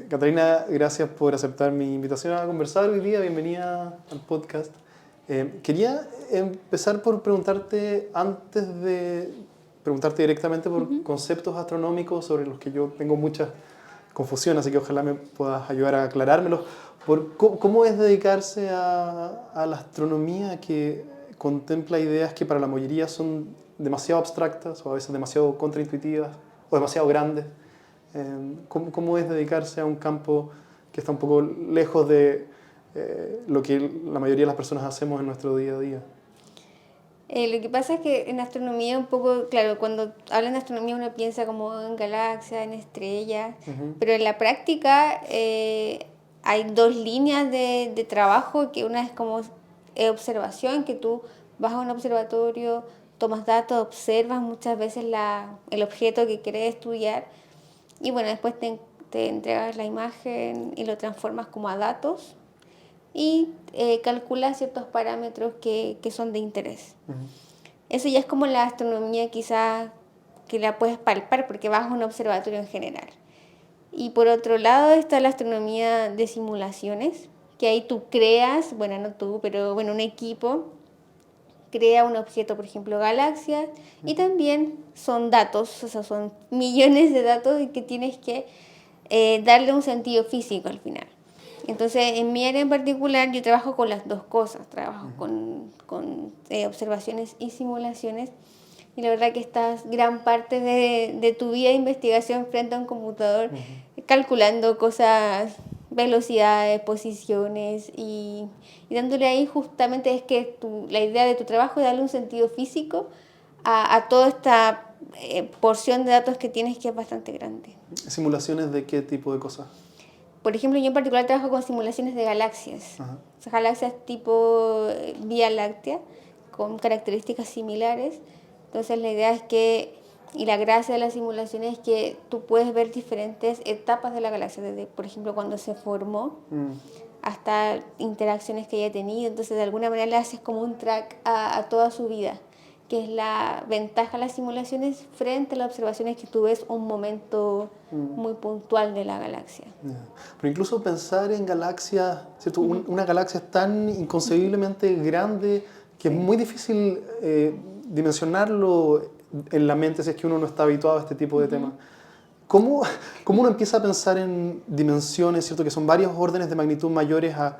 Catalina, gracias por aceptar mi invitación a conversar hoy día. Bienvenida al podcast. Quería empezar por preguntarte, antes de preguntarte directamente por conceptos astronómicos sobre los que yo tengo mucha confusión, así que ojalá me puedas ayudar a aclarármelos. ¿Cómo es dedicarse a la astronomía que contempla ideas que para la mayoría son demasiado abstractas o a veces demasiado contraintuitivas o demasiado grandes? ¿Cómo es dedicarse a un campo que está un poco lejos de lo que la mayoría de las personas hacemos en nuestro día a día? Lo que pasa es que en astronomía un poco, claro, cuando hablan de astronomía uno piensa como en galaxias, en estrellas, pero en la práctica hay dos líneas de trabajo, que una es como observación, que tú vas a un observatorio, tomas datos, observas muchas veces el objeto que quieres estudiar y bueno, después te entregas la imagen y lo transformas como a datos y calculas ciertos parámetros que son de interés. Eso ya es como la astronomía quizás que la puedes palpar porque vas a un observatorio en general. Y por otro lado está la astronomía de simulaciones, que ahí tú creas, bueno, no tú, pero bueno, un equipo crea un objeto, por ejemplo, galaxias, y también son datos, o sea, son millones de datos y que tienes que darle un sentido físico al final. Entonces, en mi área en particular, yo trabajo con las dos cosas, trabajo con observaciones y simulaciones, y la verdad que estás gran parte de tu vida de investigación frente a un computador, calculando cosas, velocidades, posiciones, y dándole ahí justamente es que la idea de tu trabajo es darle un sentido físico a toda esta porción de datos que tienes, que es bastante grande. ¿Simulaciones de qué tipo de cosas? Por ejemplo, yo en particular trabajo con simulaciones de galaxias. O sea, galaxias tipo Vía Láctea, con características similares. Entonces la idea es que, y la gracia de la simulación es que tú puedes ver diferentes etapas de la galaxia, desde, por ejemplo, cuando se formó hasta interacciones que haya tenido. Entonces de alguna manera le haces como un track a toda su vida, que es la ventaja de las simulaciones frente a las observaciones que tú ves un momento muy puntual de la galaxia. Pero incluso pensar en galaxias, ¿cierto? Una galaxia es tan inconcebiblemente grande que es muy difícil dimensionarlo en la mente si es que uno no está habituado a este tipo de temas. ¿Cómo uno empieza a pensar en dimensiones, ¿cierto? Que son varios órdenes de magnitud mayores a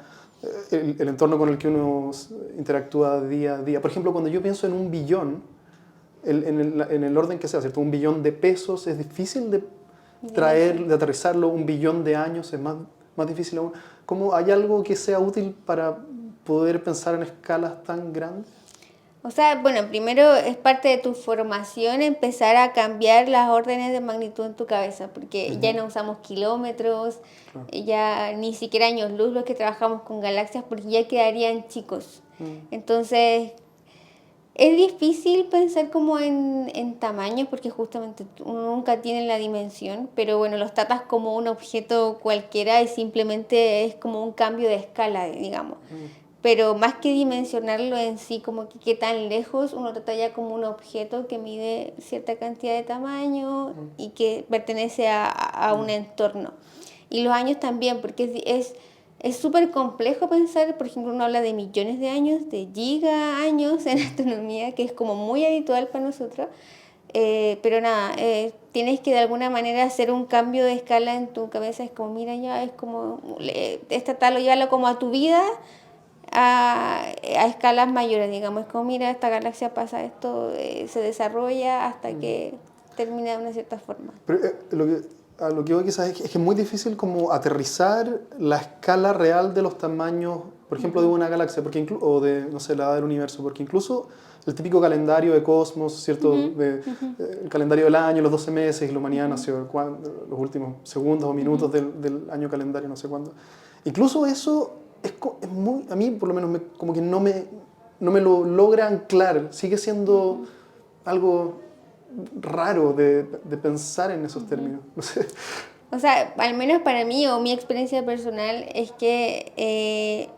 el entorno con el que uno interactúa día a día? Por ejemplo, cuando yo pienso en un billón, en el orden que sea, ¿cierto? Un billón de pesos es difícil de aterrizarlo. Un billón de años es más difícil aún. ¿Cómo hay algo que sea útil para poder pensar en escalas tan grandes? O sea, bueno, primero es parte de tu formación empezar a cambiar las órdenes de magnitud en tu cabeza, porque ya no usamos kilómetros, ya ni siquiera años luz los que trabajamos con galaxias, porque ya quedarían chicos. Entonces, es difícil pensar como en tamaño, porque justamente uno nunca tiene la dimensión, pero bueno, los tratas como un objeto cualquiera y simplemente es como un cambio de escala, digamos. Pero más que dimensionarlo en sí, como que qué tan lejos, uno trata ya como un objeto que mide cierta cantidad de tamaño y que pertenece a un entorno. Y los años también, porque es súper complejo pensar, por ejemplo, uno habla de millones de años, de giga-años en astronomía, que es como muy habitual para nosotros, pero nada, tienes que de alguna manera hacer un cambio de escala en tu cabeza, es como, mira, ya es como, esta tal, o llévalo como a tu vida, a escalas mayores, digamos, es como, mira, esta galaxia pasa esto, se desarrolla hasta que termina de una cierta forma. Pero, a lo que voy quizás es que es muy difícil como aterrizar la escala real de los tamaños, por ejemplo, de una galaxia, o de, no sé, la edad del universo, porque incluso el típico calendario de Cosmos, ¿cierto? El calendario del año, los 12 meses, y la humanidad nació los últimos segundos o minutos del año calendario, no sé cuándo. Incluso eso es muy, a mí por lo menos como que no me lo logra anclar, sigue siendo algo raro de pensar en esos términos. No sé. O sea, al menos para mí o mi experiencia personal es que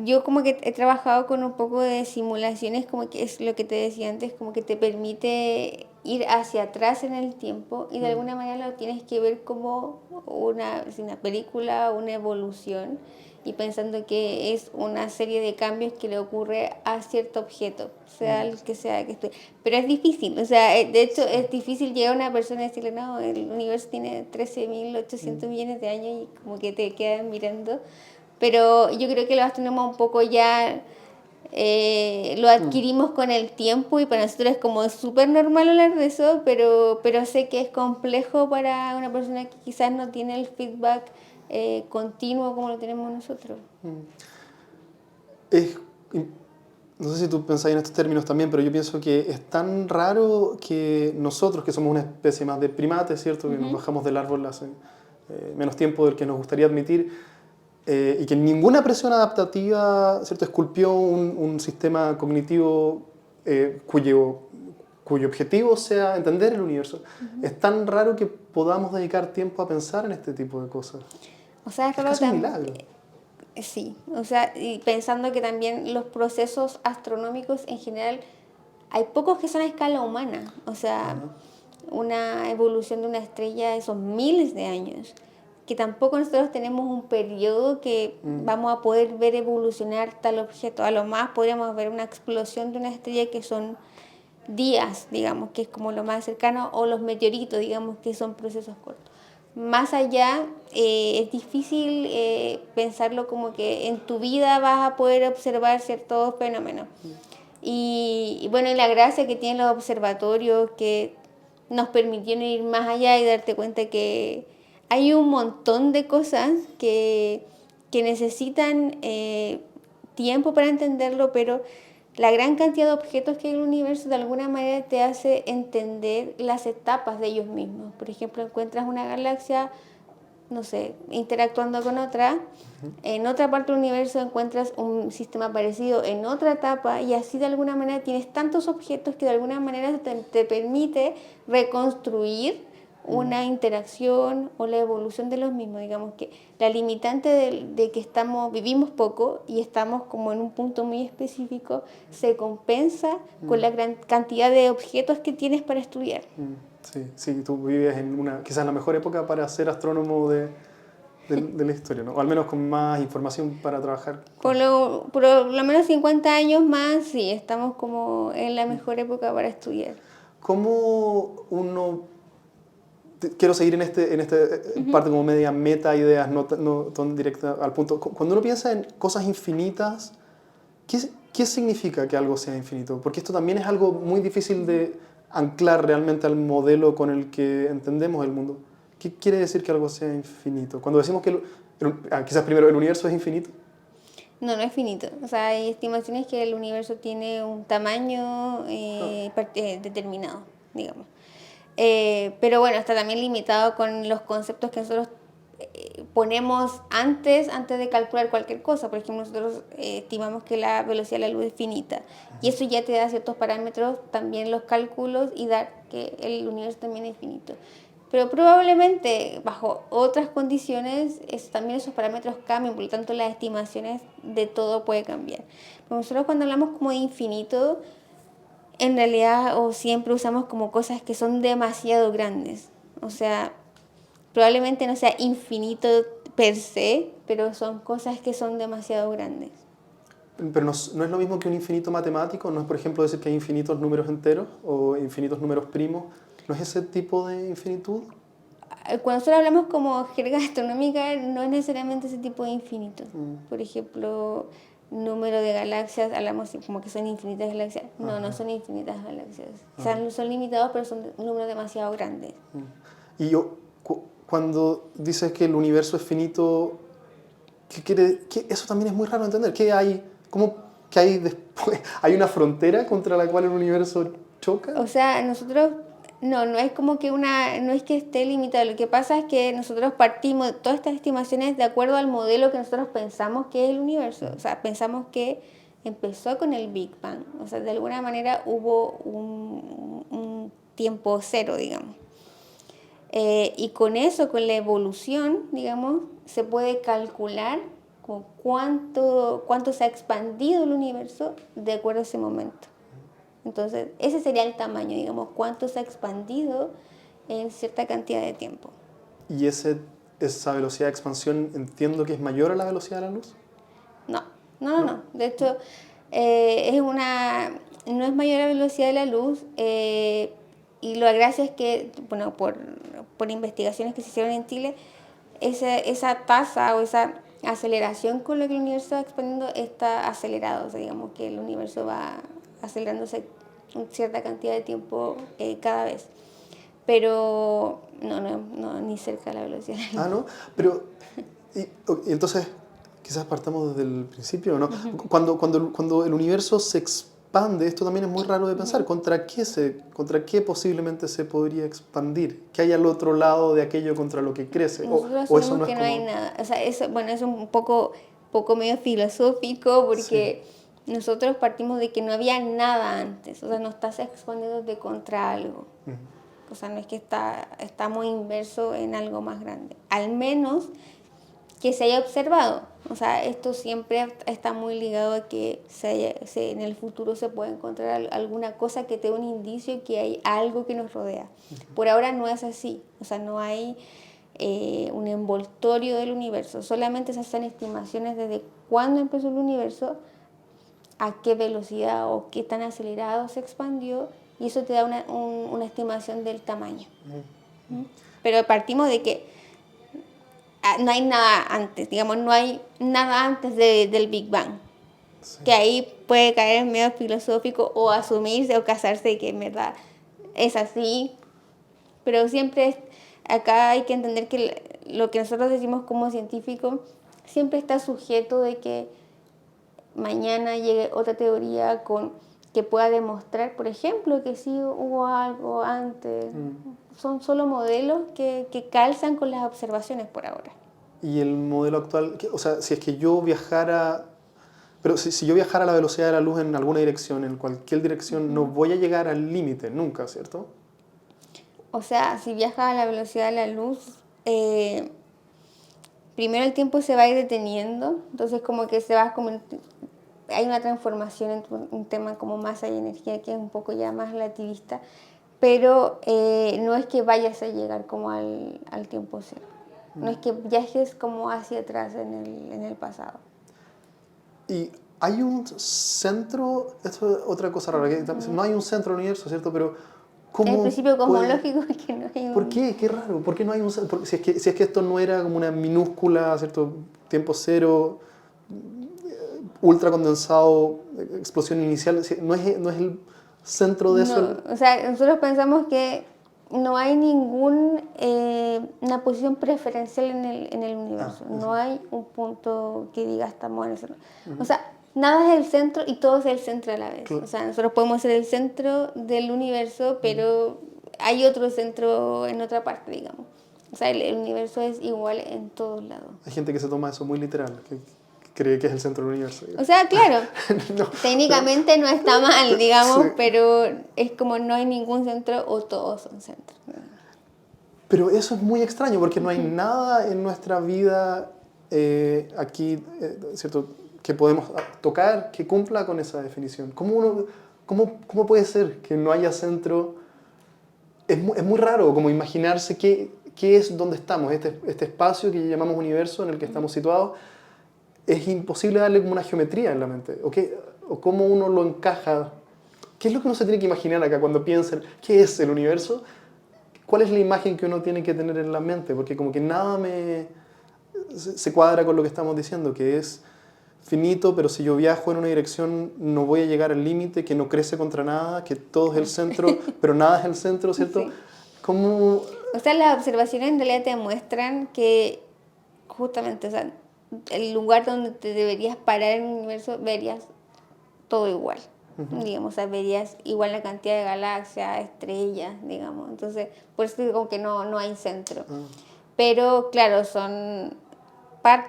yo como que he trabajado con un poco de simulaciones, como que es lo que te decía antes, como que te permite ir hacia atrás en el tiempo y de alguna manera lo tienes que ver como una película, una evolución, y pensando que es una serie de cambios que le ocurre a cierto objeto, sea el que sea que esté. Pero es difícil, o sea, de hecho es difícil llegar a una persona y decirle, no, el universo tiene 13.800 millones de años, y como que te quedan mirando. Pero yo creo que los astrónomos un poco ya lo adquirimos con el tiempo, y para nosotros es como súper normal hablar de eso, pero sé que es complejo para una persona que quizás no tiene el feedback continuo como lo tenemos nosotros. Es, no sé si tú pensáis en estos términos también, pero yo pienso que es tan raro que nosotros, que somos una especie más de primates, ¿cierto? Que nos bajamos del árbol hace menos tiempo del que nos gustaría admitir, y que ninguna presión adaptativa, ¿cierto?, esculpió un sistema cognitivo cuyo objetivo sea entender el universo. Es tan raro que podamos dedicar tiempo a pensar en este tipo de cosas. O sea, Es casi un milagro. Sí, o sea, y pensando que también los procesos astronómicos en general, hay pocos que son a escala humana. O sea, una evolución de una estrella son miles de años, que tampoco nosotros tenemos un periodo que vamos a poder ver evolucionar tal objeto. A lo más podríamos ver una explosión de una estrella que son días, digamos, que es como lo más cercano, o los meteoritos, digamos, que son procesos cortos. Más allá, es difícil pensarlo como que en tu vida vas a poder observar ciertos fenómenos. Y bueno, y la gracia que tienen los observatorios, que nos permitieron ir más allá y darte cuenta que hay un montón de cosas que necesitan tiempo para entenderlo, pero la gran cantidad de objetos que hay en el universo de alguna manera te hace entender las etapas de ellos mismos. Por ejemplo, encuentras una galaxia, no sé, interactuando con otra, en otra parte del universo encuentras un sistema parecido en otra etapa, y así de alguna manera tienes tantos objetos que de alguna manera te permite reconstruir una interacción o la evolución de los mismos. Digamos que la limitante de que vivimos poco y estamos como en un punto muy específico se compensa con la gran cantidad de objetos que tienes para estudiar. Sí, sí, tú vives en quizás la mejor época para ser astrónomo de la historia, ¿no? O al menos con más información para trabajar. Por lo menos 50 años más, sí, estamos como en la mejor época para estudiar. ¿Cómo uno... Quiero seguir en esta parte como media meta ideas, no tan directa al punto. Cuando uno piensa en cosas infinitas, ¿qué significa que algo sea infinito? Porque esto también es algo muy difícil de anclar realmente al modelo con el que entendemos el mundo. ¿Qué quiere decir que algo sea infinito? Cuando decimos que, quizás primero, el universo es infinito. No, no es finito. O sea, hay estimaciones que el universo tiene un tamaño determinado, digamos. Pero bueno, está también limitado con los conceptos que nosotros ponemos antes de calcular cualquier cosa. Por ejemplo, nosotros estimamos que la velocidad de la luz es finita, y eso ya te da ciertos parámetros, también los cálculos, y dar que el universo también es finito. Pero probablemente bajo otras condiciones también esos parámetros cambian, por lo tanto las estimaciones de todo puede cambiar. Pero nosotros cuando hablamos como de infinito, en realidad o siempre usamos como cosas que son demasiado grandes. O sea, probablemente no sea infinito per se, pero son cosas que son demasiado grandes. Pero no es lo mismo que un infinito matemático, no es, por ejemplo, decir que hay infinitos números enteros o infinitos números primos. ¿No es ese tipo de infinitud? Cuando nosotros hablamos como jerga astronómica, no es necesariamente ese tipo de infinito. Por ejemplo, número de galaxias, hablamos como que son infinitas galaxias. No, no son infinitas galaxias. O sea, son limitados, pero son números demasiado grandes. Y cuando dices que el universo es finito, ¿qué quiere? Eso también es muy raro de entender. ¿Qué hay? ¿Cómo que hay después? ¿Hay una frontera contra la cual el universo choca? O sea, nosotros no es como que no es que esté limitado. Lo que pasa es que nosotros partimos de todas estas estimaciones de acuerdo al modelo que nosotros pensamos que es el universo. O sea, pensamos que empezó con el Big Bang. O sea, de alguna manera hubo un tiempo cero, digamos. Y con eso, con la evolución, digamos, se puede calcular cuánto se ha expandido el universo de acuerdo a ese momento. Entonces, ese sería el tamaño, digamos, cuánto se ha expandido en cierta cantidad de tiempo. ¿Y esa velocidad de expansión entiendo que es mayor a la velocidad de la luz? No, ¿No? no. De hecho, no es mayor la velocidad de la luz, y la gracia es que, bueno, por investigaciones que se hicieron en Chile, esa tasa o esa aceleración con la que el universo va expandiendo está acelerado. O sea, digamos que el universo va acelerándose en cierta cantidad de tiempo cada vez. Pero no, ni cerca de la velocidad de la Ah, luz. ¿no? Pero, y entonces, quizás partamos desde el principio, ¿no? Cuando el universo se expande, esto también es muy raro de pensar. ¿Contra qué posiblemente se podría expandir? ¿Qué hay al otro lado de aquello contra lo que crece? Nosotros O eso asumimos no es que no hay como... nada. O sea, eso, bueno, es un poco medio filosófico Sí. porque nosotros partimos de que no había nada antes. O sea, no estás exponiéndote contra algo. Ujú. O sea, no es que estamos inmersos en algo más grande. Al menos que se haya observado. O sea, esto siempre está muy ligado a que en el futuro se puede encontrar alguna cosa que te dé un indicio que hay algo que nos rodea. Por ahora no es así. O sea, no hay un envoltorio del universo. Solamente esas son estimaciones desde cuándo empezó el universo, a qué velocidad o qué tan acelerado se expandió, y eso te da una estimación del tamaño. ¿Mm? Pero partimos de que no hay nada antes, digamos, no hay nada antes del Big Bang. Sí. Que ahí puede caer en medio filosófico o asumirse o casarse que en verdad es así, pero acá hay que entender que lo que nosotros decimos como científicos siempre está sujeto de que mañana llegue otra teoría que pueda demostrar, por ejemplo, que sí hubo algo antes. Son solo modelos que calzan con las observaciones por ahora. Y el modelo actual, o sea, si es que yo viajara... Pero si yo viajara a la velocidad de la luz en alguna dirección, en cualquier dirección, no voy a llegar al límite nunca, ¿cierto? O sea, si viajas a la velocidad de la luz, primero el tiempo se va a ir deteniendo, entonces como que hay una transformación en un tema como masa y energía que es un poco ya más relativista, pero no es que vayas a llegar como al tiempo cero, no es que viajes como hacia atrás en el pasado. Y hay un centro, esto es otra cosa rara, que no hay un centro del universo, ¿cierto? Pero El ¿cómo principio puede...? cosmológico es que no hay ¿Por qué? Qué raro. ¿Por qué no hay un centro? Si es que esto no era como una minúscula, ¿cierto? Tiempo cero, ultra condensado, explosión inicial, no es el centro de eso. No, o sea, nosotros pensamos que no hay una posición preferencial en el universo. No hay un punto que diga estamos en el centro. O sea, nada es el centro y todo es el centro a la vez. O sea, nosotros podemos ser el centro del universo, pero hay otro centro en otra parte, digamos. O sea, el universo es igual en todos lados. Hay gente que se toma eso muy literal, que cree que es el centro del universo. O sea, claro, No, técnicamente no está mal, digamos, sí. pero es como no hay ningún centro o todos son centros. Pero eso es muy extraño porque no hay nada en nuestra vida aquí, ¿cierto?, que podemos tocar que cumpla con esa definición. ¿Cómo puede ser que no haya centro? Es muy raro como imaginarse qué es donde estamos, este espacio que llamamos universo en el que estamos situados. Es imposible darle como una geometría en la mente. O cómo uno lo encaja. ¿Qué es lo que uno se tiene que imaginar acá cuando piensa qué es el universo? ¿Cuál es la imagen que uno tiene que tener en la mente? Porque como que nada se cuadra con lo que estamos diciendo, que es finito, pero si yo viajo en una dirección no voy a llegar al límite, que no crece contra nada, que todo es el centro, pero nada es el centro, ¿cierto? Sí. ¿Cómo? O sea, las observaciones en realidad te demuestran que justamente, o sea, el lugar donde te deberías parar en el universo, verías todo igual. Digamos, o sea, verías igual la cantidad de galaxias, estrellas, digamos. Entonces, por eso digo que no hay centro. Pero, claro,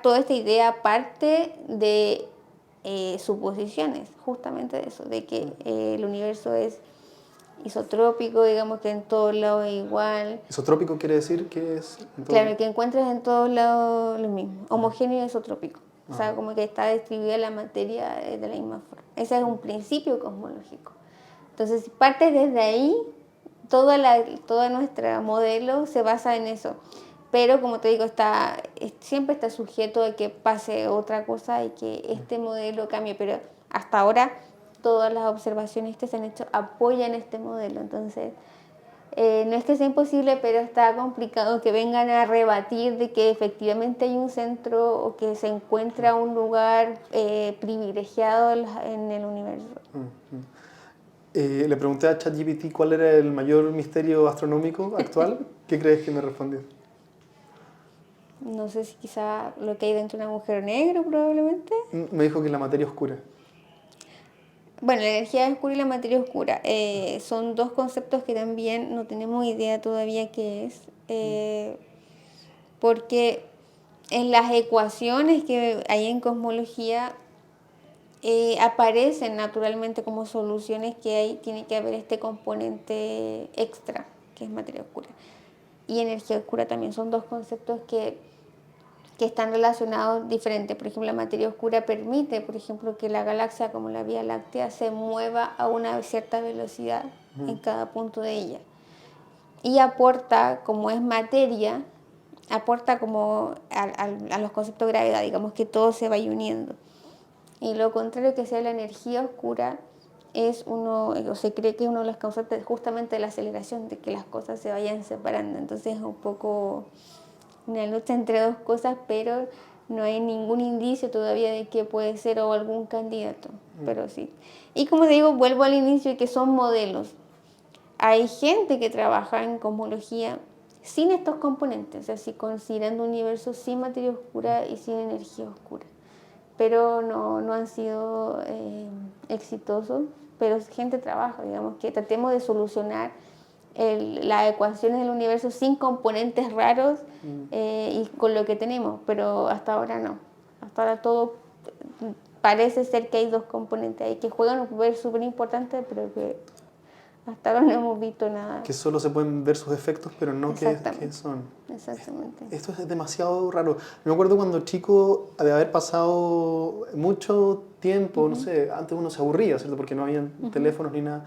toda esta idea parte de suposiciones, justamente de eso, de que el universo es isotrópico, digamos que en todos lados es igual. ¿Isotrópico quiere decir que es? Claro, que encuentras en todos lados lo mismo, homogéneo y isotrópico. O sea, como que está distribuida la materia de la misma forma. Ese es un principio cosmológico. Entonces, si partes desde ahí, toda nuestra modelo se basa en eso. Pero como te digo, siempre está sujeto a que pase otra cosa y que este modelo cambie. Pero hasta ahora todas las observaciones que se han hecho apoyan este modelo. Entonces, no es que sea imposible, pero está complicado que vengan a rebatir de que efectivamente hay un centro o que se encuentra un lugar privilegiado en el universo. Le pregunté a ChatGPT cuál era el mayor misterio astronómico actual. ¿Qué crees que me respondió? No sé si quizá lo que hay dentro de un agujero negro probablemente. Me dijo que la materia oscura. Bueno, la energía oscura y la materia oscura son dos conceptos que también no tenemos idea todavía qué es, porque en las ecuaciones que hay en cosmología aparecen naturalmente como soluciones que tiene que haber este componente extra, que es materia oscura. Y energía oscura también son dos conceptos que están relacionados diferentes. Por ejemplo, la materia oscura permite, por ejemplo, que la galaxia como la Vía Láctea se mueva a una cierta velocidad en cada punto de ella. Y aporta, como es materia, aporta como a los conceptos de gravedad, digamos que todo se vaya uniendo. Y lo contrario que sea la energía oscura o se cree que es uno de los causantes justamente de la aceleración, de que las cosas se vayan separando. Entonces es un poco una lucha entre dos cosas, pero no hay ningún indicio todavía de que puede ser o algún candidato, pero sí. Y como te digo, vuelvo al inicio de que son modelos. Hay gente que trabaja en cosmología sin estos componentes, así considerando un universo sin materia oscura y sin energía oscura, pero no han sido exitosos, pero gente trabaja, digamos, que tratemos de solucionar las ecuaciones del universo sin componentes raros y con lo que tenemos, pero hasta ahora no. Hasta ahora todo parece ser que hay dos componentes ahí que juegan un papel súper importante, pero que hasta ahora no hemos visto nada. Que solo se pueden ver sus efectos, pero no qué son. Exactamente. Esto es demasiado raro. Me acuerdo cuando chico, de haber pasado mucho tiempo, no sé, antes uno se aburría, ¿cierto? Porque no había teléfonos ni nada.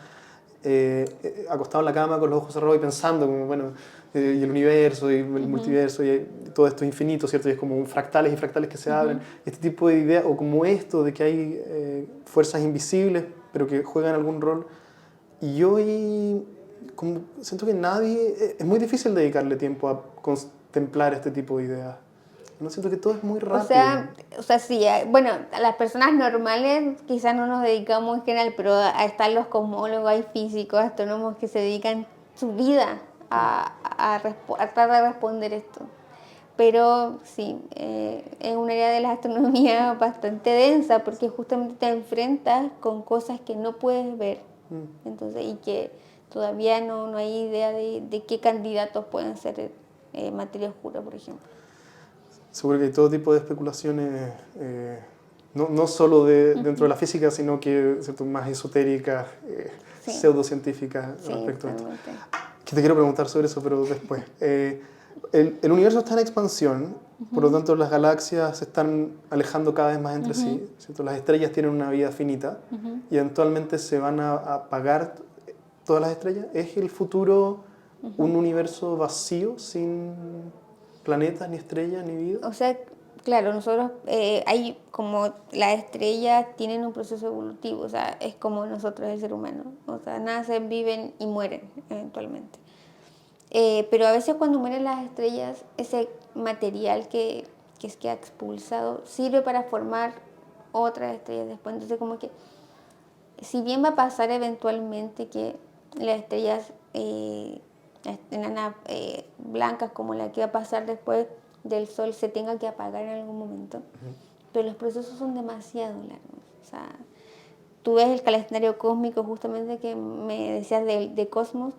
Acostado en la cama con los ojos cerrados y pensando como, bueno, y el universo y el multiverso y todo esto infinito, ¿cierto? Y es como fractales y fractales que se abren. Este tipo de ideas, o como esto de que hay fuerzas invisibles, pero que juegan algún rol. Y yo como siento que es muy difícil dedicarle tiempo a contemplar este tipo de ideas. No siento que todo es muy rápido. O sea, sí, bueno, a las personas normales quizás no nos dedicamos en general, pero están los cosmólogos, hay físicos, astrónomos que se dedican su vida a tratar de responder esto. Pero sí, es un área de la astronomía bastante densa porque justamente te enfrentas con cosas que no puedes ver. Entonces, y que todavía no hay idea de qué candidatos pueden ser materia oscura, por ejemplo. Seguro que hay todo tipo de especulaciones, no solo dentro de la física, sino que, ¿cierto?, más esotéricas, Sí. pseudocientíficas Sí, respecto a esto. totalmente. Que te quiero preguntar sobre eso, pero después. El universo está en expansión, por lo tanto las galaxias se están alejando cada vez más entre sí, ¿cierto? Las estrellas tienen una vida finita y eventualmente se van a apagar todas las estrellas. ¿Es el futuro un universo vacío, sin planetas, ni estrellas, ni vida? O sea, claro, nosotros, hay como las estrellas tienen un proceso evolutivo, o sea, es como nosotros, el ser humano, o sea, nacen, viven y mueren eventualmente. Pero a veces cuando mueren las estrellas, ese material que queda expulsado sirve para formar otras estrellas después. Entonces, como que, si bien va a pasar eventualmente que las estrellas enanas blancas, como la que va a pasar después del Sol, se tengan que apagar en algún momento, pero los procesos son demasiado largos. O sea, tú ves el calendario cósmico justamente que me decías de Cosmos.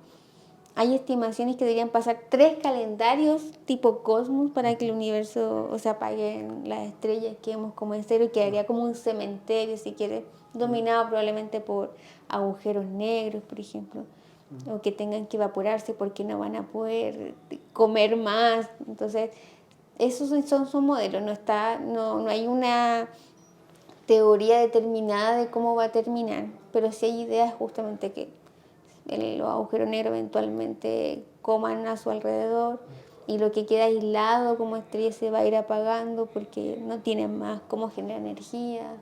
Hay estimaciones que deberían pasar 3 calendarios tipo Cosmos para que el universo, o sea, apaguen las estrellas, quedemos como en cero y quedaría como un cementerio, si quieres, dominado probablemente por agujeros negros, por ejemplo, o que tengan que evaporarse porque no van a poder comer más. Entonces, esos son modelos, no hay una teoría determinada de cómo va a terminar, pero sí hay ideas justamente que los agujeros negros eventualmente coman a su alrededor y lo que queda aislado como estrella se va a ir apagando porque no tienen más cómo generar energía.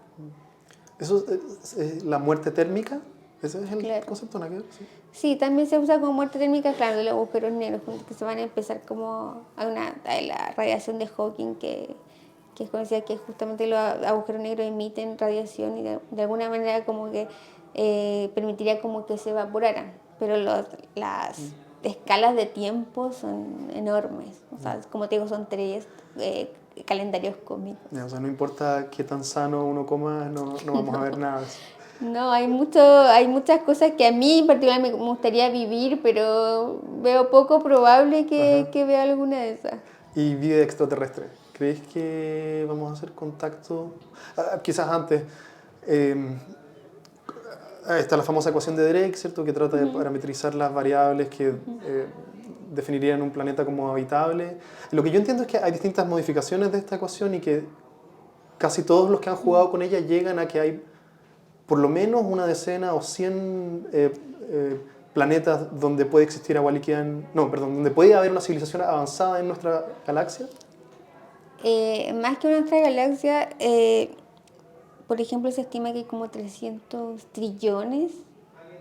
¿Eso es la muerte térmica? ¿Ese es el Claro. concepto, ¿no? Sí. Sí, también se usa como muerte térmica, claro, de los agujeros negros, que se van a empezar como a la radiación de Hawking, que es conocida, que justamente los agujeros negros emiten radiación y de alguna manera como que permitiría como que se evaporaran, pero las escalas de tiempo son enormes, o sea, como te digo, son 3 calendarios cósmicos. O sea, no importa qué tan sano uno coma, no vamos a ver nada de eso. No, hay muchas cosas que a mí en particular me gustaría vivir, pero veo poco probable que vea alguna de esas. ¿Y vida extraterrestre? ¿Crees que vamos a hacer contacto? Quizás antes, está la famosa ecuación de Drake, ¿cierto? Que trata de parametrizar las variables que definirían un planeta como habitable. Lo que yo entiendo es que hay distintas modificaciones de esta ecuación y que casi todos los que han jugado con ella llegan a que hay por lo menos una decena o 100 planetas donde puede existir agua líquida, donde puede haber una civilización avanzada en nuestra galaxia. Más que nuestra galaxia, por ejemplo, se estima que hay como 300 trillones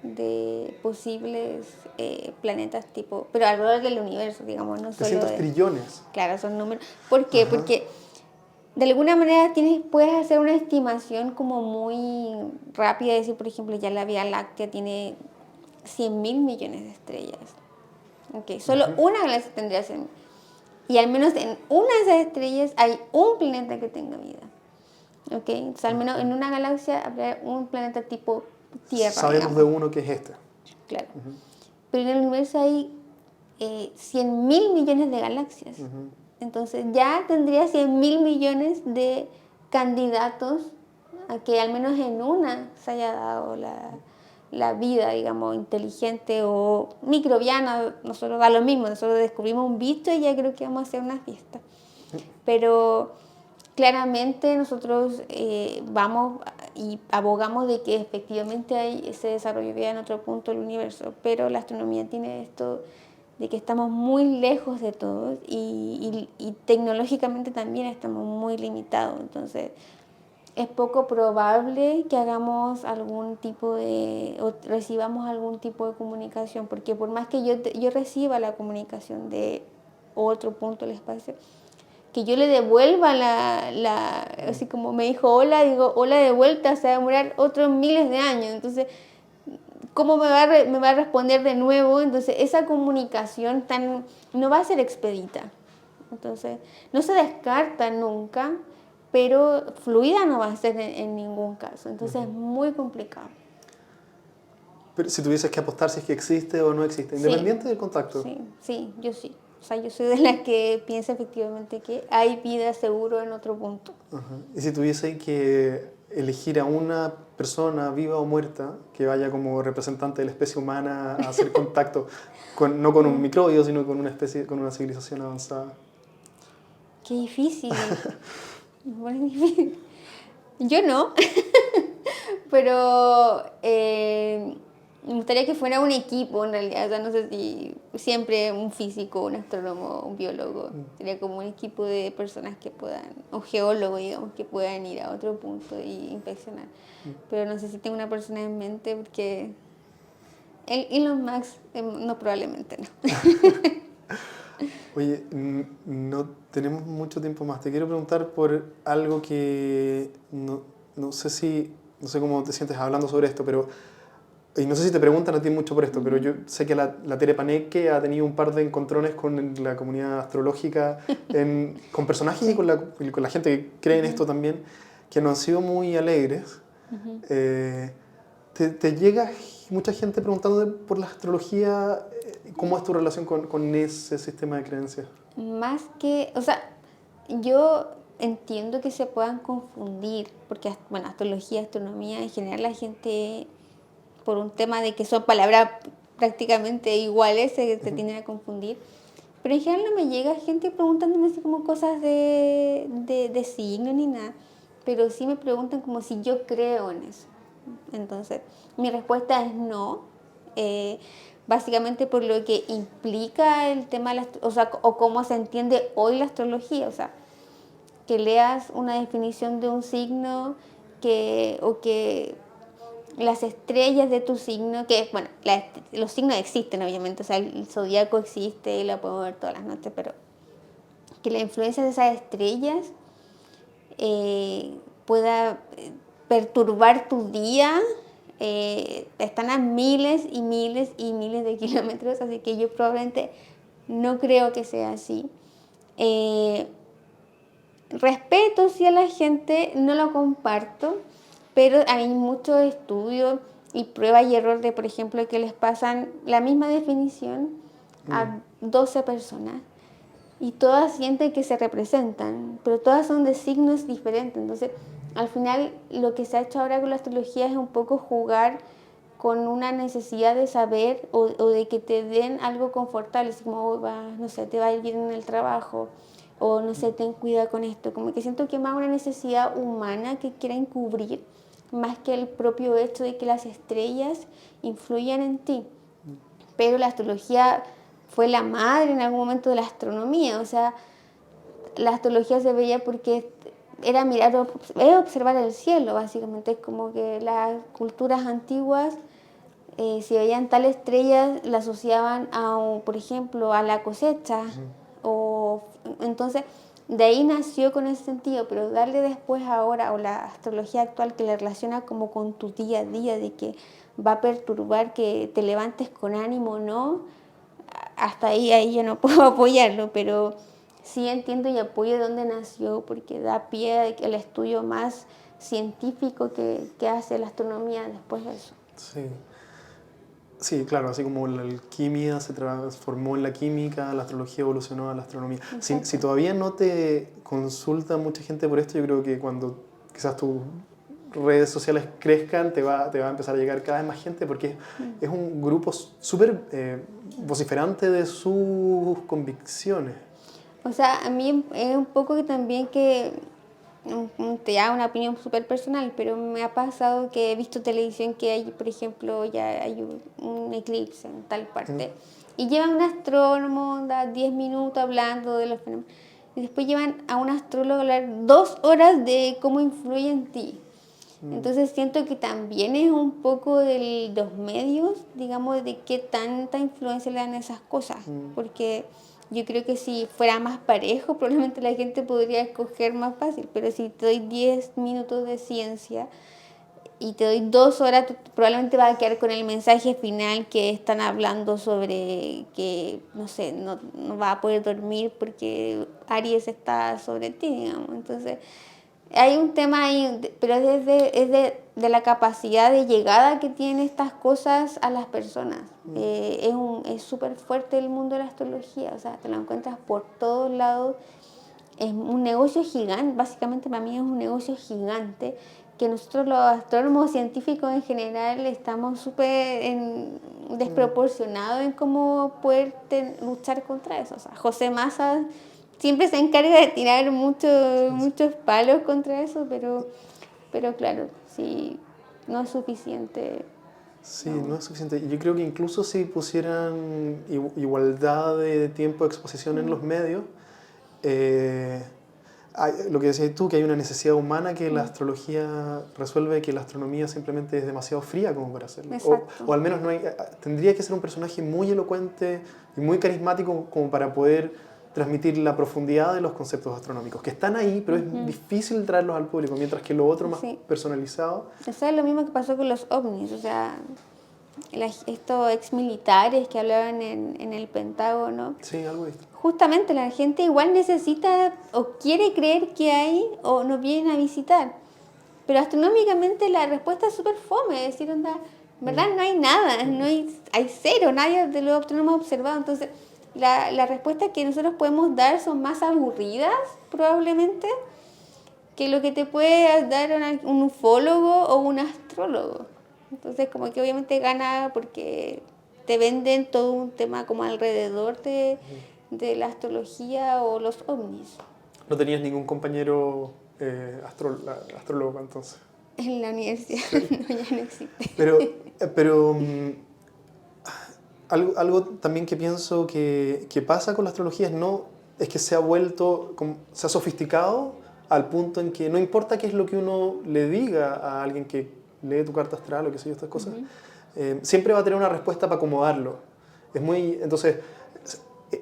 de posibles planetas tipo, pero alrededor del universo, digamos, no solo 300 trillones. Claro, son números. ¿Por qué? Porque de alguna manera puedes hacer una estimación como muy rápida, decir, por ejemplo, ya la Vía Láctea tiene 100.000 millones de estrellas. Okay, solo una galaxia tendría 100. Y al menos en una de esas estrellas hay un planeta que tenga vida. Okay, o sea, al menos en una galaxia habrá un planeta tipo Tierra. Sabemos digamos. de uno que es este. Claro. Pero en el universo hay 100.000 millones de galaxias. Entonces ya tendría 100.000 millones de candidatos a que al menos en una se haya dado la vida, digamos, inteligente o microbiana. Nosotros da lo mismo, nosotros descubrimos un bicho y ya creo que vamos a hacer una fiesta. Pero claramente nosotros vamos y abogamos de que efectivamente se desarrolló vida en otro punto del universo, pero la astronomía tiene esto de que estamos muy lejos de todos y tecnológicamente también estamos muy limitados. Entonces, es poco probable que hagamos algún tipo o recibamos algún tipo de comunicación, porque por más que yo reciba la comunicación de otro punto del espacio, que yo le devuelva así como me dijo hola, digo hola de vuelta, se va a demorar otros miles de años. Entonces, ¿cómo me va a responder de nuevo? Entonces, esa comunicación no va a ser expedita. Entonces, no se descarta nunca, pero fluida no va a ser en ningún caso. Entonces, es muy complicado. Pero si tuvieses que apostar si es que existe o no existe, independiente del contacto. Sí, yo sí. O sea, yo soy de las que piensa efectivamente que hay vida seguro en otro punto. Y si tuviese que elegir a una persona viva o muerta que vaya como representante de la especie humana a hacer contacto, no con un microbio, sino con una especie, con una civilización avanzada. Qué difícil. Muy difícil. Yo no, pero me gustaría que fuera un equipo en realidad. O sea, no sé si siempre un físico, un astrónomo, un biólogo. Sería como un equipo de personas que puedan, o geólogos, digamos, que puedan ir a otro punto y inspeccionar. Pero no sé si tengo una persona en mente porque Elon Musk, no, probablemente no. Oye, no tenemos mucho tiempo más. Te quiero preguntar por algo que no sé cómo te sientes hablando sobre esto, pero y no sé si te preguntan a ti mucho por esto, pero yo sé que la Tere Paneque ha tenido un par de encontrones con la comunidad astrológica, con personajes y con la gente que cree en esto también, que no han sido muy alegres. ¿Te llega mucha gente preguntando por la astrología? ¿Cómo es tu relación con ese sistema de creencias? Más que, o sea, yo entiendo que se puedan confundir, porque, bueno, astrología, astronomía, en general la gente, por un tema de que son palabras prácticamente iguales, se tienden a confundir. Pero en general no me llega gente preguntándome así como cosas de signo ni nada, pero sí me preguntan como si yo creo en eso. Entonces, mi respuesta es no. básicamente por lo que implica el tema de o sea, o cómo se entiende hoy la astrología, o sea, que leas una definición de un signo o que las estrellas de tu signo, que bueno, los signos existen obviamente, o sea, el zodiaco existe y lo podemos ver todas las noches, pero que la influencia de esas estrellas pueda perturbar tu día, están a miles y miles y miles de kilómetros, así que yo probablemente no creo que sea así. Respeto sí a la gente, no lo comparto, pero hay muchos estudios y prueba y error de, por ejemplo, que les pasan la misma definición a 12 personas y todas sienten que se representan, pero todas son de signos diferentes. Entonces, al final, lo que se ha hecho ahora con la astrología es un poco jugar con una necesidad de saber o de que te den algo confortable, así como, oh, no sé, te va a ir bien en el trabajo, o no sé, ten cuidado con esto. Como que siento que es más una necesidad humana que quieren cubrir, más que el propio hecho de que las estrellas influyan en ti. Pero la astrología fue la madre en algún momento de la astronomía, o sea, la astrología se veía porque era observar el cielo, básicamente. Es como que las culturas antiguas, si veían tal estrella, la asociaban por ejemplo, a la cosecha, entonces de ahí nació con ese sentido, pero darle después ahora, o la astrología actual que le relaciona como con tu día a día, de que va a perturbar que te levantes con ánimo o no, hasta ahí yo no puedo apoyarlo, pero sí entiendo y apoyo de dónde nació, porque da pie al estudio más científico que hace la astronomía después de eso. Sí. Sí, claro, así como la alquimia se transformó en la química, la astrología evolucionó a la astronomía. Si todavía no te consulta mucha gente por esto, yo creo que cuando quizás tus redes sociales crezcan, te va a empezar a llegar cada vez más gente, porque es un grupo súper vociferante de sus convicciones. O sea, a mí es un poco que también que te da una opinión súper personal, pero me ha pasado que he visto televisión que hay, por ejemplo, ya hay un eclipse en tal parte, y llevan un astrónomo, da 10 minutos hablando de los fenómenos, y después llevan a un astrólogo a hablar 2 horas de cómo influye en ti. Entonces siento que también es un poco de los medios, digamos, de qué tanta influencia le dan esas cosas, porque yo creo que si fuera más parejo, probablemente la gente podría escoger más fácil, pero si te doy 10 minutos de ciencia y te doy 2 horas, tú probablemente vas a quedar con el mensaje final que están hablando sobre que, no sé, no vas a poder dormir porque Aries está sobre ti, digamos. Entonces, hay un tema ahí, pero es de la capacidad de llegada que tienen estas cosas a las personas. Es súper fuerte el mundo de la astrología, o sea, te lo encuentras por todos lados. Es un negocio gigante, básicamente para mí es un negocio gigante, que nosotros los astrónomos científicos en general estamos súper desproporcionados en cómo poder luchar contra eso. O sea, José Massa siempre se encarga de tirar muchos palos contra eso, pero claro, sí, no es suficiente. Sí, no es suficiente. Yo creo que incluso si pusieran igualdad de tiempo de exposición en los medios, lo que decías tú, que hay una necesidad humana que la astrología resuelve, que la astronomía simplemente es demasiado fría como para hacerlo. O al menos tendría que ser un personaje muy elocuente y muy carismático como para poder transmitir la profundidad de los conceptos astronómicos, que están ahí, pero es difícil traerlos al público, mientras que lo otro más personalizado... Eso es lo mismo que pasó con los ovnis, o sea, estos exmilitares que hablaban en el Pentágono. Sí, algo de esto. Justamente la gente igual necesita o quiere creer que hay o nos vienen a visitar. Pero astronómicamente la respuesta es súper fome, es decir, onda, ¿verdad? No hay nada, hay cero, nadie de los astrónomos ha observado. Entonces, la respuesta que nosotros podemos dar son más aburridas, probablemente, que lo que te puede dar un ufólogo o un astrólogo. Entonces, como que obviamente gana porque te venden todo un tema como alrededor de la astrología o los ovnis. ¿No tenías ningún compañero astrólogo entonces? En la universidad, Sí. no, ya no existe. Pero algo también que pienso que pasa con la astrología es que se ha vuelto, se ha sofisticado al punto en que no importa qué es lo que uno le diga a alguien que lee tu carta astral o qué sé yo, estas cosas, siempre va a tener una respuesta para acomodarlo. Entonces,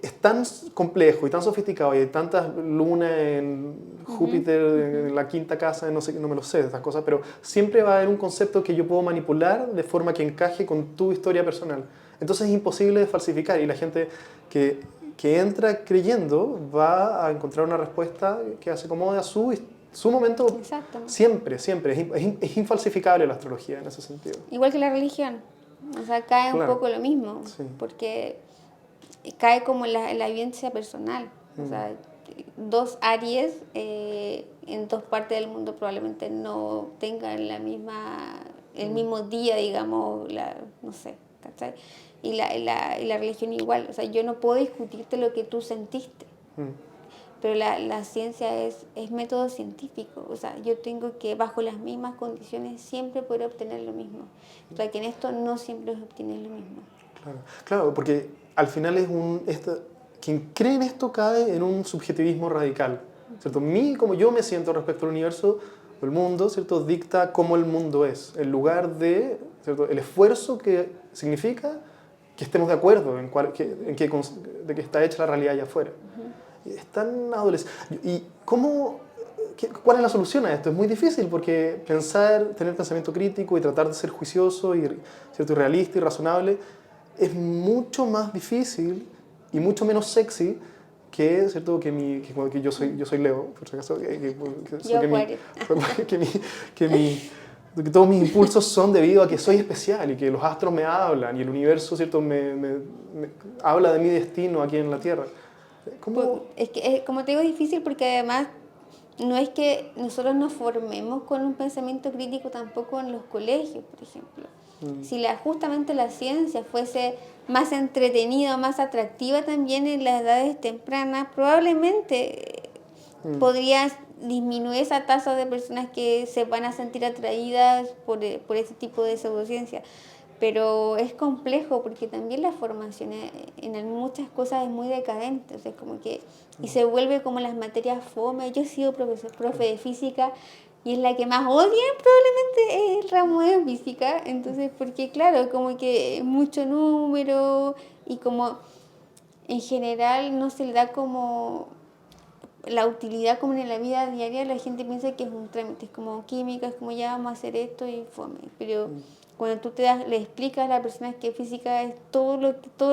es tan complejo y tan sofisticado y hay tantas lunas en Júpiter, en la quinta casa, no sé, no me lo sé, estas cosas, pero siempre va a haber un concepto que yo puedo manipular de forma que encaje con tu historia personal. Entonces es imposible de falsificar y la gente que entra creyendo va a encontrar una respuesta que se acomode a su momento. Exacto. Siempre, siempre. Es infalsificable la astrología en ese sentido. Igual que la religión. O sea, cae un poco lo mismo, porque cae como la vivencia personal. O sea, dos Aries en dos partes del mundo probablemente no tengan el mismo día, digamos, no sé, ¿cachai? Y la religión igual. O sea, yo no puedo discutirte lo que tú sentiste. Pero la ciencia es método científico, o sea, yo tengo que bajo las mismas condiciones siempre poder obtener lo mismo. O sea, que en esto no siempre obtienes lo mismo. Claro, porque al final quien cree en esto cae en un subjetivismo radical, ¿cierto? Como yo me siento respecto al universo, el mundo, ¿cierto? Dicta cómo el mundo es, en lugar de, ¿cierto? El esfuerzo que significa que estemos de acuerdo de que está hecha la realidad allá afuera. Es tan adolescente. ¿Y cuál es la solución a esto? Es muy difícil porque tener pensamiento crítico y tratar de ser juicioso y, ¿cierto? Y realista y razonable es mucho más difícil y mucho menos sexy ¿cierto? Que yo soy Leo, por si acaso, que todos mis impulsos son debido a que soy especial y que los astros me hablan y el universo, ¿cierto? me habla de mi destino aquí en la Tierra. Es que, como te digo, es difícil porque además no es que nosotros nos formemos con un pensamiento crítico tampoco en los colegios, por ejemplo. Si justamente la ciencia fuese más entretenida, más atractiva también en las edades tempranas, probablemente podría disminuir esa tasa de personas que se van a sentir atraídas por ese tipo de pseudociencia. Pero es complejo porque también la formación en muchas cosas es muy decadente, o sea, como que, y se vuelve como las materias fome. Yo he sido profe de física y es la que más odian probablemente es el ramo de física, entonces, porque claro, como que mucho número y como en general no se le da como la utilidad como en la vida diaria. La gente piensa que es un trámite, es como química, es como ya vamos a hacer esto y fome, pero cuando tú le explicas a la persona que física es todo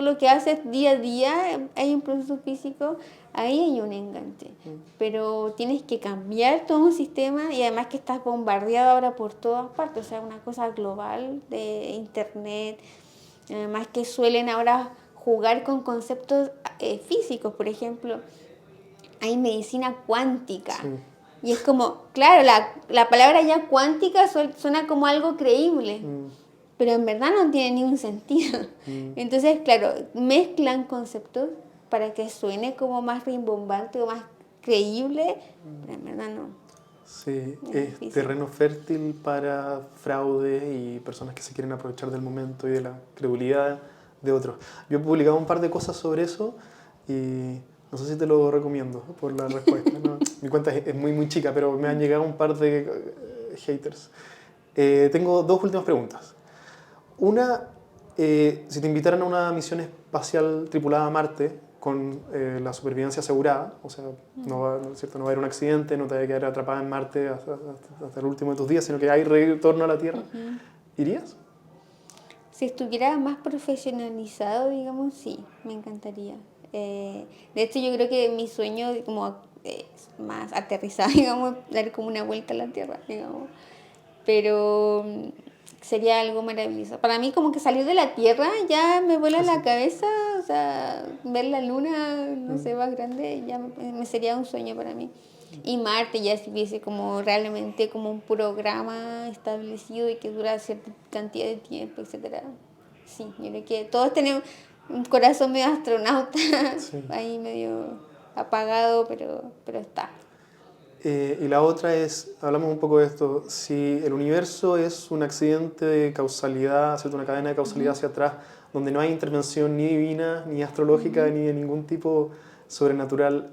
lo que haces día a día, hay un proceso físico, ahí hay un enganche. Pero tienes que cambiar todo un sistema y además que estás bombardeado ahora por todas partes, o sea, una cosa global de internet, además que suelen ahora jugar con conceptos físicos, por ejemplo, hay medicina cuántica. Sí. Y es como, claro, la palabra ya cuántica suena como algo creíble, pero en verdad no tiene ningún sentido. Entonces, claro, mezclan conceptos para que suene como más rimbombante o más creíble, pero en verdad no. Sí, es terreno fértil para fraude y personas que se quieren aprovechar del momento y de la credulidad de otros. Yo he publicado un par de cosas sobre eso y no sé si te lo recomiendo por la respuesta. ¿No? Mi cuenta es muy, muy chica, pero me han llegado un par de haters. Tengo dos últimas preguntas. Una, si te invitaran a una misión espacial tripulada a Marte con la supervivencia asegurada, o sea, no va a haber un accidente, no te vas a quedar atrapada en Marte hasta el último de tus días, sino que hay retorno a la Tierra, ¿irías? Si estuviera más profesionalizado, digamos, sí, me encantaría. De hecho, yo creo que mi sueño como más aterrizado, digamos, dar como una vuelta a la Tierra, digamos. Pero sería algo maravilloso. Para mí como que salir de la Tierra ya me vuela la cabeza, o sea, ver la Luna, no sé, más grande, ya me sería un sueño para mí. Y Marte ya si hubiese como realmente como un programa establecido y que dura cierta cantidad de tiempo, etcétera. Sí, yo creo que todos tenemos un corazón medio astronauta, sí. Ahí medio apagado, pero está. Y la otra es, hablamos un poco de esto, si el universo es un accidente de causalidad, ¿cierto? Una cadena de causalidad hacia atrás, donde no hay intervención ni divina, ni astrológica, ni de ningún tipo sobrenatural,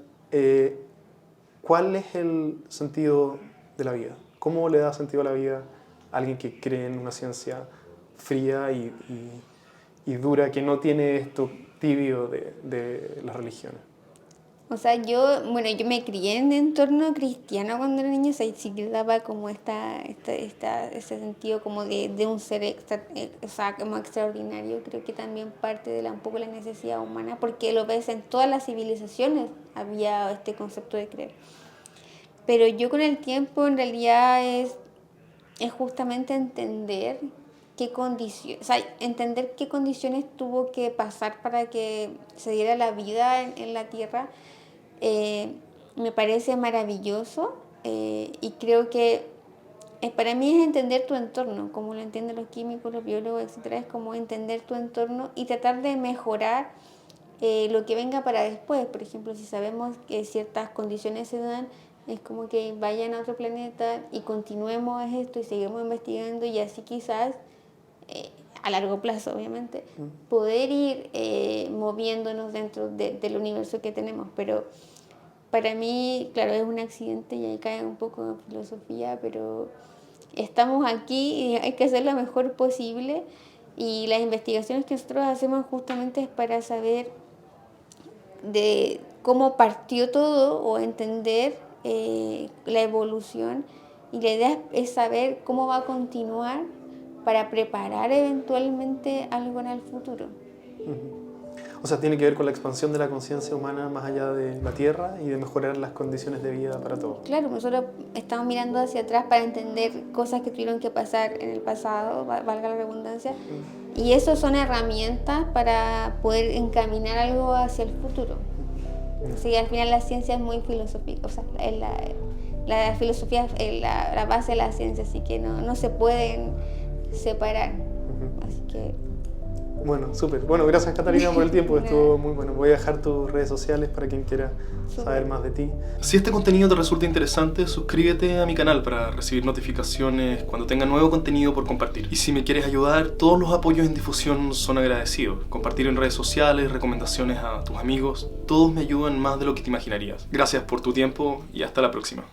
¿cuál es el sentido de la vida? ¿Cómo le da sentido a la vida a alguien que cree en una ciencia fría y dura, que no tiene esto tibio de las religiones? O sea, yo me crié en entorno cristiano cuando era niña, o sea, sí que daba como ese sentido como de un ser o sea, como extraordinario. Creo que también parte de un poco la necesidad humana, porque lo ves en todas las civilizaciones, había este concepto de creer. Pero yo con el tiempo en realidad es justamente entender entender qué condiciones tuvo que pasar para que se diera la vida en la Tierra. Me parece maravilloso, y creo que para mí es entender tu entorno, como lo entienden los químicos, los biólogos, etcétera. Es como entender tu entorno y tratar de mejorar lo que venga para después. Por ejemplo, si sabemos que ciertas condiciones se dan, es como que vayan a otro planeta y continuemos esto y seguimos investigando, y así quizás a largo plazo, obviamente, poder ir moviéndonos dentro del universo que tenemos. Pero para mí, claro, es un accidente y ahí cae un poco en filosofía, pero estamos aquí y hay que hacer lo mejor posible, y las investigaciones que nosotros hacemos justamente es para saber de cómo partió todo o entender la evolución, y la idea es saber cómo va a continuar para preparar eventualmente algo en el futuro. O sea, tiene que ver con la expansión de la conciencia humana más allá de la Tierra y de mejorar las condiciones de vida para todos. Claro, nosotros estamos mirando hacia atrás para entender cosas que tuvieron que pasar en el pasado, valga la redundancia, y eso son herramientas para poder encaminar algo hacia el futuro. Así que al final la ciencia es muy filosófica, o sea, la filosofía es la base de la ciencia, así que no se pueden separar. Así que... Bueno, súper. Bueno, gracias Catalina por el tiempo, estuvo muy bueno. Voy a dejar tus redes sociales para quien quiera saber más de ti. Si este contenido te resulta interesante, suscríbete a mi canal para recibir notificaciones cuando tenga nuevo contenido por compartir. Y si me quieres ayudar, todos los apoyos en difusión son agradecidos. Compartir en redes sociales, recomendaciones a tus amigos, todos me ayudan más de lo que te imaginarías. Gracias por tu tiempo y hasta la próxima.